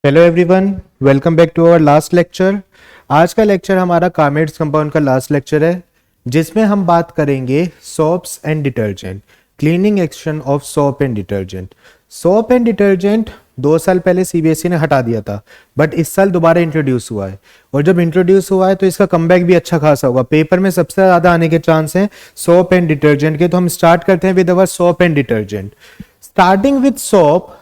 Hello everyone, welcome back to our last lecture. आज का lecture हमारा कार्मेट्स कंपाउंड का लास्ट लेक्चर है, जिसमें हम बात करेंगे soaps and detergent, cleaning action of soap and detergent. Soap and detergent 2 साल पहले सीबीएसई ने हटा दिया था, बट इस साल दोबारा इंट्रोड्यूस हुआ है। और जब इंट्रोड्यूस हुआ है तो इसका कमबैक भी अच्छा खासा होगा। पेपर में सबसे ज़्यादा आने के चांस हैं सोप एंड डिटर्जेंट के। तो हम स्टार्ट करते हैं with our soap and detergent. Starting with soap.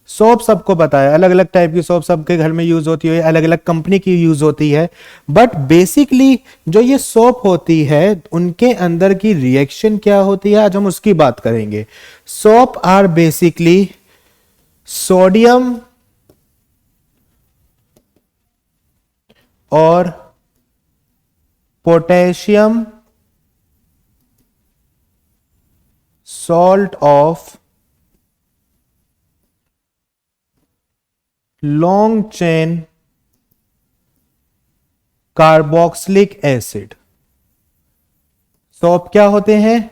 Soap सबको पता है, अलग अलग टाइप की सोप सबके घर में यूज होती है, अलग अलग कंपनी की यूज होती है। बट बेसिकली जो ये सोप होती है उनके अंदर की रिएक्शन क्या होती है, आज हम उसकी बात करेंगे। सोप आर बेसिकली सोडियम और potassium salt of long chain carboxylic acid. Soap क्या होते हैं?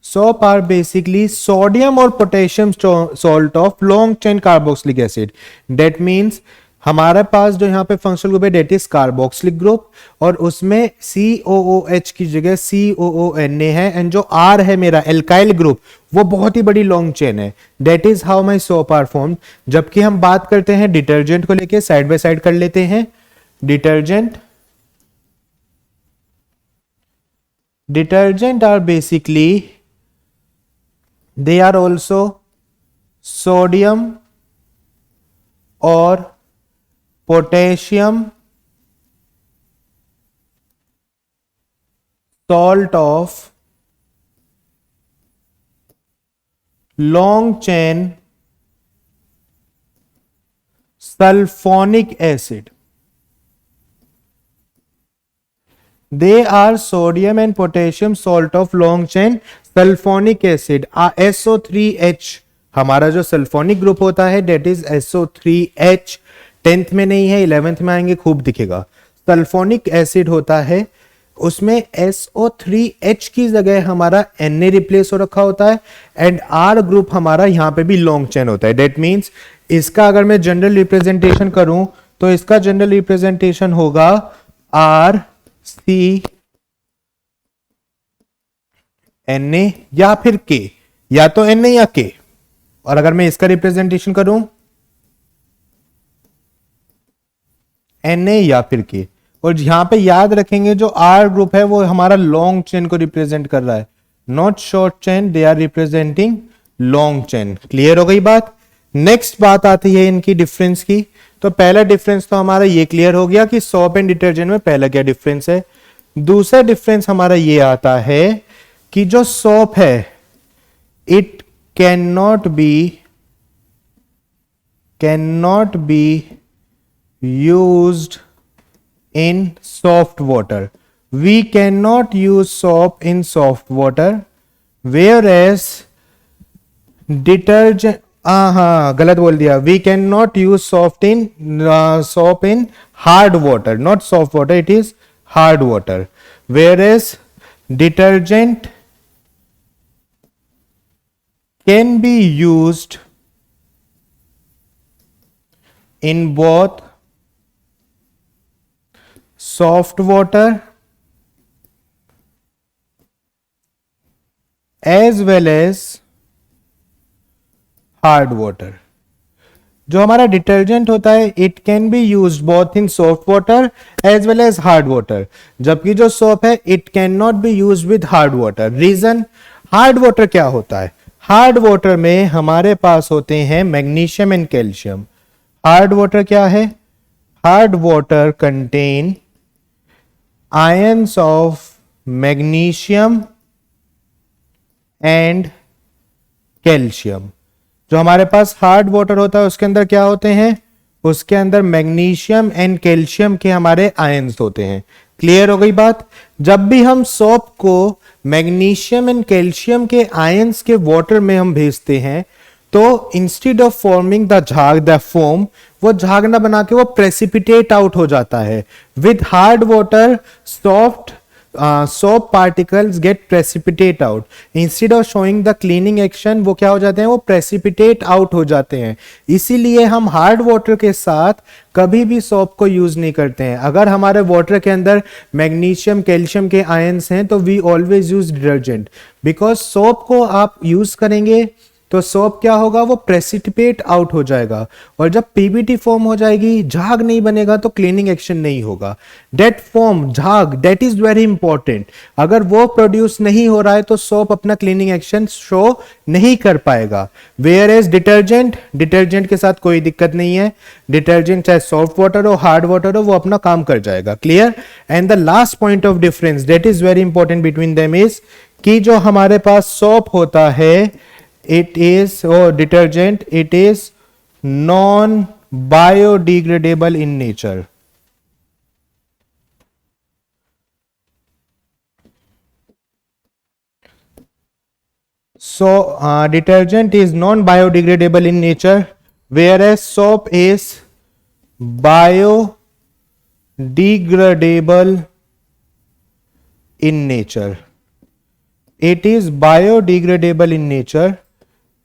सोप आर बेसिकली सोडियम और potassium salt of long chain carboxylic acid. That means हमारे पास जो यहाँ पे फंक्शनल ग्रुप है डेट इज कार्बोक्सिलिक ग्रुप, और उसमें COOH की जगह COONA है, एंड जो R है मेरा एल्काइल ग्रुप वो बहुत ही बड़ी लॉन्ग चेन है। That is how my soap are formed. जबकि हम बात करते हैं डिटर्जेंट को लेके, साइड बाय साइड कर लेते हैं। Detergent are basically they are also sodium और potassium salt of long chain sulphonic acid. They are sodium and potassium salt of long chain sulphonic acid. SO3H हमारा जो सल्फोनिक ग्रुप होता है that is SO3H। 10th में नहीं है, 11th में आएंगे खूब दिखेगा। सल्फोनिक एसिड होता है, उसमें SO3H की जगह हमारा Na रिप्लेस हो रखा होता है, एंड R ग्रुप हमारा यहां पे भी लॉन्ग चेन होता है। डेट मीन्स इसका अगर मैं जनरल रिप्रेजेंटेशन करूं तो इसका जनरल रिप्रेजेंटेशन होगा RCNA या फिर K, या तो Na या K। और अगर मैं इसका रिप्रेजेंटेशन करूं Na या फिर K। और यहां पे याद रखेंगे जो R ग्रुप है वो हमारा लॉन्ग चेन को रिप्रेजेंट कर रहा है, not short chain, they are representing long chain. Clear हो गई बात। नेक्स्ट बात आती है इनकी डिफरेंस की। तो पहला डिफरेंस तो हमारा ये क्लियर हो गया कि सोप एंड डिटर्जेंट में पहला क्या डिफरेंस है। दूसरा डिफरेंस हमारा ये आता है कि जो सोप है it can not B used in soft water. We cannot use soap in soft water, whereas detergent गलत बोल दिया। We cannot use soap in hard water, not soft water, it is hard water, whereas detergent can be used in both soft water as well as hard water। जो हमारा detergent होता है it can be used both in soft water as well as hard water, जबकि जो soap है it can not be used with hard water. Reason, hard water क्या होता है? हार्ड वाटर में हमारे पास होते हैं magnesium and calcium. Hard water क्या है? Hard water contain ions of magnesium and calcium। जो हमारे पास हार्ड वाटर होता है उसके अंदर क्या होते हैं? उसके अंदर मैग्नीशियम एंड कैल्शियम के हमारे आयंस होते हैं। क्लियर हो गई बात। जब भी हम सोप को मैग्नीशियम एंड कैल्शियम के आयंस के वाटर में हम भेजते हैं तो इंस्टेड ऑफ फॉर्मिंग द झाग, द फोम, वो झाग ना बना के वो प्रेसिपिटेट आउट हो जाता है। With hard water soft soap particles get precipitate out. Instead of showing the cleaning action, वो क्या हो जाते हैं, वो precipitate out हो जाते हैं. इसीलिए हम हार्ड वाटर के साथ कभी भी सोप को यूज नहीं करते हैं. अगर हमारे वाटर के अंदर मैग्नीशियम कैल्शियम के आयंस हैं तो we always use detergent, because soap को आप यूज करेंगे तो सोप क्या होगा, वो प्रेसिपिटेट आउट हो जाएगा. और जब पीबीटी फॉर्म हो जाएगी, झाग नहीं बनेगा तो क्लीनिंग एक्शन नहीं होगा. डेट फॉर्म, झाग, डेट इज वेरी इंपॉर्टेंट. अगर वो प्रोड्यूस नहीं हो रहा है तो सोप अपना क्लीनिंग एक्शन शो नहीं कर पाएगा. वेयर एज डिटर्जेंट, डिटर्जेंट के साथ कोई दिक्कत नहीं है. डिटर्जेंट चाहे सॉफ्ट वाटर हो हार्ड वाटर हो, वो अपना काम कर जाएगा. Clear. And the last point of difference that is very important between them is कि जो हमारे पास सोप होता है, it is detergent, it is non biodegradable in nature. So detergent is non biodegradable in nature, whereas soap is biodegradable in nature. It is biodegradable in nature,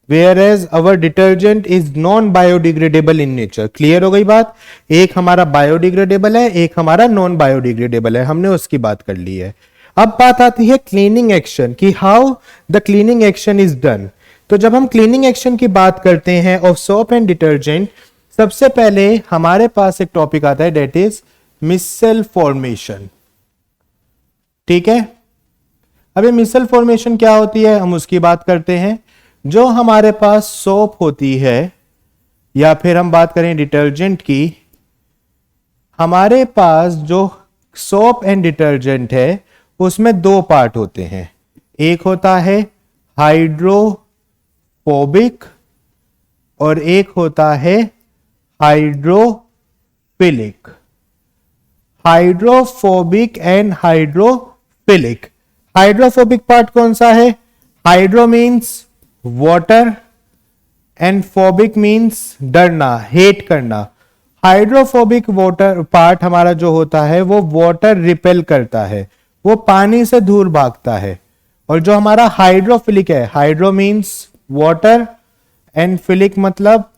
whereas our detergent is non biodegradable in nature. Clear हो गई बात. एक हमारा biodegradable है, एक हमारा non biodegradable है. हमने उसकी बात कर ली है. अब बात आती है क्लीनिंग एक्शन की, how the cleaning action is done. तो जब हम क्लीनिंग एक्शन की बात करते हैं ऑफ सोप एंड डिटर्जेंट, सबसे पहले हमारे पास एक टॉपिक आता है, डेट इज मिसल फॉर्मेशन. ठीक है. अभी मिसल फॉर्मेशन क्या होती है, हम उसकी बात करते हैं. जो हमारे पास सोप होती है या फिर हम बात करें डिटर्जेंट की, हमारे पास जो सोप एंड डिटर्जेंट है उसमें दो पार्ट होते हैं. एक होता है हाइड्रोफोबिक और एक होता है hydrophilic. Hydrophobic and hydrophilic. Hydrophobic part कौन सा है? Hydro means water and phobic means डरना, हेट करना. हाइड्रोफोबिक वाटर पार्ट हमारा जो होता है वो वाटर रिपेल करता है, वो पानी से दूर भागता है. और जो हमारा हाइड्रोफिलिक है, hydro means water and philic मतलब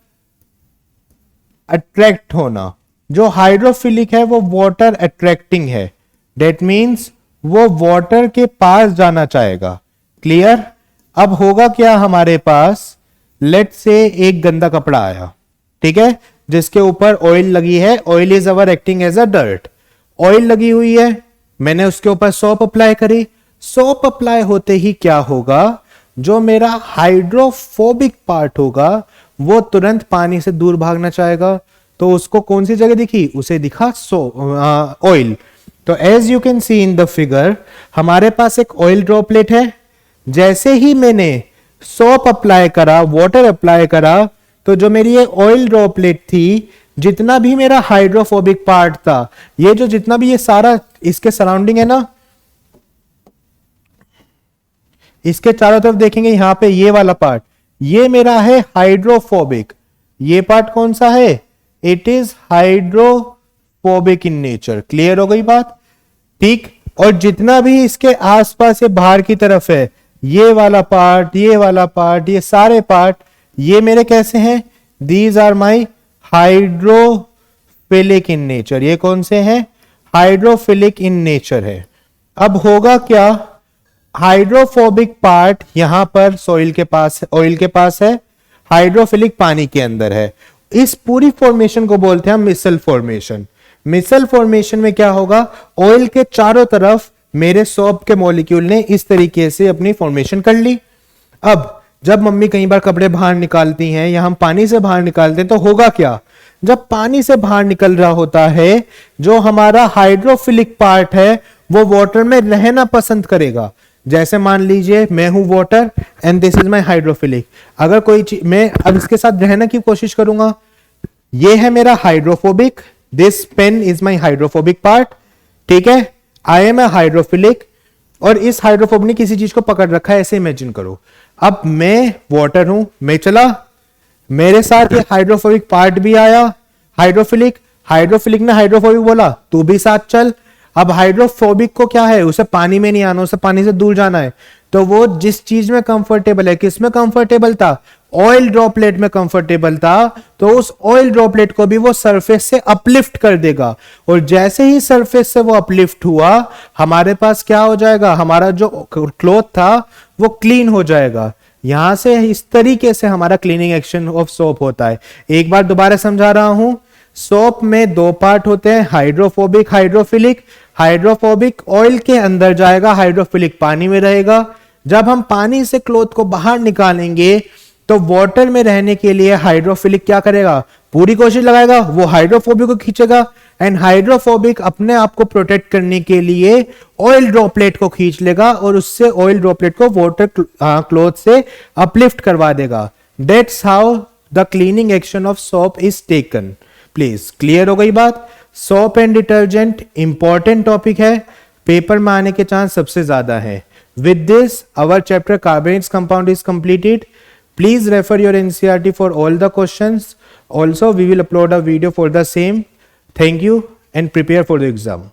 अट्रैक्ट होना. जो हाइड्रोफिलिक है वो वाटर अट्रैक्टिंग है. डेट मीन्स वो वाटर के पास जाना चाहेगा. क्लियर. अब होगा क्या हमारे पास, लेट से एक गंदा कपड़ा आया, ठीक है, जिसके ऊपर ऑयल लगी है. Oil is our acting as a dirt. Oil लगी हुई है, मैंने उसके ऊपर सोप अप्लाई करी. सोप अप्लाई होते ही क्या होगा, जो मेरा हाइड्रोफोबिक पार्ट होगा वो तुरंत पानी से दूर भागना चाहेगा. तो उसको कौन सी जगह दिखी, उसे दिखा ऑयल. तो as you can see in the figure, हमारे पास एक ऑयल ड्रॉपलेट है. जैसे ही मैंने सोप अप्लाई करा, वाटर अप्लाई करा, तो जो मेरी ये ऑयल ड्रॉपलेट थी, जितना भी मेरा हाइड्रोफोबिक पार्ट था, ये जो जितना भी ये सारा इसके सराउंडिंग है ना, इसके चारों तरफ देखेंगे यहां पे ये वाला पार्ट, ये मेरा है हाइड्रोफोबिक. ये पार्ट कौन सा है, it is hydrophobic in nature. Clear हो गई बात. ठीक. और जितना भी इसके आसपास ये बाहर की तरफ है, ये वाला पार्ट, ये वाला पार्ट, ये सारे पार्ट, ये मेरे कैसे हैं, these are my hydrophilic in nature. ये कौन से हैं, हाइड्रोफिलिक इन नेचर है. अब होगा क्या, हाइड्रोफोबिक पार्ट यहां पर सॉइल के पास, ऑयल के पास है, हाइड्रोफिलिक पानी के अंदर है. इस पूरी फॉर्मेशन को बोलते हैं हम मिसल फॉर्मेशन. मिसल फॉर्मेशन में क्या होगा, ऑयल के चारों तरफ मेरे सोप के मॉलिक्यूल ने इस तरीके से अपनी फॉर्मेशन कर ली. अब जब मम्मी कई बार कपड़े बाहर निकालती हैं या हम पानी से बाहर निकालते हैं, तो होगा क्या, जब पानी से बाहर निकल रहा होता है, जो हमारा हाइड्रोफिलिक पार्ट है वो वाटर में रहना पसंद करेगा. जैसे मान लीजिए मैं हूं water and this is my hydrophilic. अगर कोई चीज मैं अब इसके साथ रहने की कोशिश करूंगा, ये है मेरा hydrophobic, this pen is my hydrophobic part. ठीक है, आई एम ए हाइड्रोफिलिक. और इस हाइड्रोफोबिक ने किसी चीज को पकड़ रखा है, ऐसे इमेजिन करो. अब मैं वाटर हूं, मैं चला, मेरे साथ ये हाइड्रोफोबिक पार्ट भी आया, हाइड्रोफिलिक. हाइड्रोफिलिक ने हाइड्रोफोबिक बोला तू भी साथ चल. अब हाइड्रोफोबिक को क्या है, उसे पानी में नहीं आना, उसे पानी से दूर जाना है, तो वो जिस चीज में कंफर्टेबल है, किस में कंफर्टेबल था, ऑयल ड्रॉपलेट में कंफर्टेबल था, तो उस ऑयल ड्रॉपलेट को भी वो सरफेस से अपलिफ्ट कर देगा। और जैसे ही सरफेस से वो अपलिफ्ट हुआ, हमारे पास क्या हो जाएगा, हमारा जो क्लॉथ था वो क्लीन हो जाएगा। यहां से इस तरीके से हमारा क्लीनिंग एक्शन ऑफ सोप होता है। एक बार दोबारा समझा रहा हूं, सोप में दो पार्ट होते हैं, हाइड्रोफोबिक, हाइड्रोफिलिक। हाइड्रोफोबिक ऑयल के अंदर जाएगा, हाइड्रोफिलिक पानी में रहेगा। जब हम पानी से क्लॉथ को बाहर निकालेंगे तो वाटर में रहने के लिए हाइड्रोफिलिक क्या करेगा, पूरी कोशिश लगाएगा, वो हाइड्रोफोबिक को खींचेगा। एंड हाइड्रोफोबिक अपने आप को प्रोटेक्ट करने के लिए ऑयल ड्रॉपलेट को खींच लेगा और उससे ऑयल ड्रॉपलेट को वाटर क्लॉथ से अपलिफ्ट करवा देगा। That's how the cleaning action of soap is taken. Please clear हो गई बात। Soap and detergent important topic है, पेपर में आने के चांस सबसे ज्यादा है। With this our chapter carbonates compound is completed. Please refer your NCERT for all the questions. Also, we will upload a video for the same. Thank you and prepare for the exam.